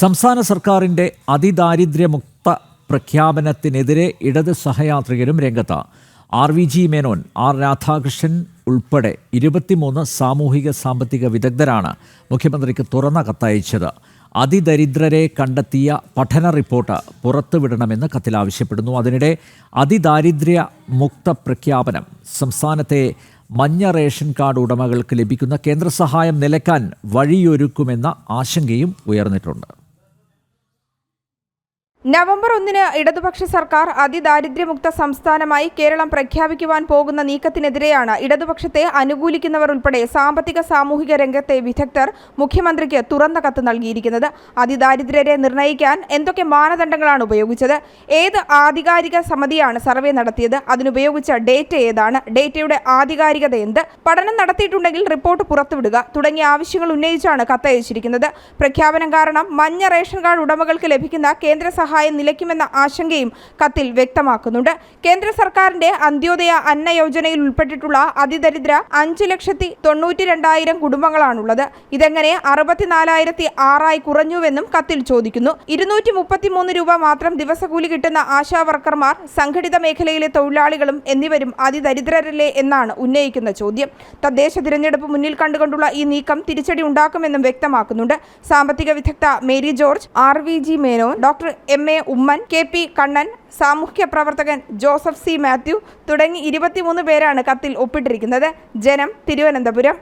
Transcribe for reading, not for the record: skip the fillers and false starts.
സംസ്ഥാന സർക്കാരിന്റെ അതിദാരിദ്ര്യമുക്ത പ്രഖ്യാപനത്തിനെതിരെ ഇടത് സഹയാത്രികരും രംഗത്ത്. RVG മേനോൻ, R രാധാകൃഷ്ണൻ ഉൾപ്പെടെ 23 സാമൂഹിക സാമ്പത്തിക വിദഗ്ധരാണ് മുഖ്യമന്ത്രിക്ക് തുറന്ന കത്തയച്ചത്. അതിദരിദ്രരെ കണ്ടെത്തിയ പഠന റിപ്പോർട്ട് പുറത്തുവിടണമെന്ന് കത്തിൽ ആവശ്യപ്പെടുന്നു. അതിനിടെ അതിദാരിദ്ര്യ മുക്ത പ്രഖ്യാപനം സംസ്ഥാനത്തെ മഞ്ഞ റേഷൻ കാർഡ് ഉടമകൾക്ക് ലഭിക്കുന്ന കേന്ദ്ര സഹായം നിലയ്ക്കാൻ വഴിയൊരുക്കുമെന്ന ആശങ്കയും ഉയർന്നിട്ടുണ്ട്. നവംബർ 1-ന് ഇടതുപക്ഷ സർക്കാർ അതിദാരിദ്ര്യമുക്ത സംസ്ഥാനമായി കേരളം പ്രഖ്യാപിക്കുവാൻ പോകുന്ന നീക്കത്തിനെതിരെയാണ് ഇടതുപക്ഷത്തെ അനുകൂലിക്കുന്നവർ ഉൾപ്പെടെ സാമ്പത്തിക സാമൂഹിക രംഗത്തെ വിദഗ്ധർ മുഖ്യമന്ത്രിക്ക് തുറന്ന കത്ത് നൽകിയിരിക്കുന്നത്. അതിദാരിദ്ര്യരെ നിർണ്ണയിക്കാൻ എന്തൊക്കെ മാനദണ്ഡങ്ങളാണ് ഉപയോഗിച്ചത്? ഏത് ആധികാരിക സമിതിയാണ് സർവേ നടത്തിയത്? അതിനുപയോഗിച്ച ഡേറ്റ ഏതാണ്? ഡേറ്റയുടെ ആധികാരികത എന്ത്? പഠനം നടത്തിയിട്ടുണ്ടെങ്കിൽ റിപ്പോർട്ട് പുറത്തുവിടുക തുടങ്ങിയ ആവശ്യങ്ങൾ ഉന്നയിച്ചാണ് കത്തയച്ചിരിക്കുന്നത്. പ്രഖ്യാപനം കാരണം മഞ്ഞ റേഷൻ കാർഡ് ഉടമകൾക്ക് ലഭിക്കുന്ന കേന്ദ്ര സഹായം നിലയ്ക്കുമെന്ന ആശങ്കയും കത്തിൽ വ്യക്തമാക്കുന്നുണ്ട്. കേന്ദ്ര സർക്കാരിന്റെ അന്ത്യോദയ അന്ന യോജനയിൽ ഉൾപ്പെട്ടിട്ടുള്ള അതിദരിദ്ര 5,92,000 കുടുംബങ്ങളാണുള്ളത്. ഇതെങ്ങനെ 64,006 കുറഞ്ഞുവെന്നും കത്തിൽ ചോദിക്കുന്നു. 233 രൂപ മാത്രം ദിവസക്കൂലി കിട്ടുന്ന ആശാ വർക്കർമാർ, സംഘടിത മേഖലയിലെ തൊഴിലാളികളും എന്നിവരും അതിദരിദ്രരല്ലേ എന്നാണ് ഉന്നയിക്കുന്ന ചോദ്യം. തദ്ദേശ തിരഞ്ഞെടുപ്പ് മുന്നിൽ കണ്ടുകൊണ്ടുള്ള ഈ നീക്കം തിരിച്ചടി ഉണ്ടാക്കുമെന്നും വ്യക്തമാക്കുന്നുണ്ട്. സാമ്പത്തിക വിദഗ്ധ Mary George, RVG Menon, doctor MA Oommen, KP Kannan, സാമൂഹ്യ പ്രവർത്തകൻ ജോസഫ് C മാത്യു തുടങ്ങി 23 പേരാണ് കത്തിൽ ഒപ്പിട്ടിരിക്കുന്നത്. ജനം, തിരുവനന്തപുരം.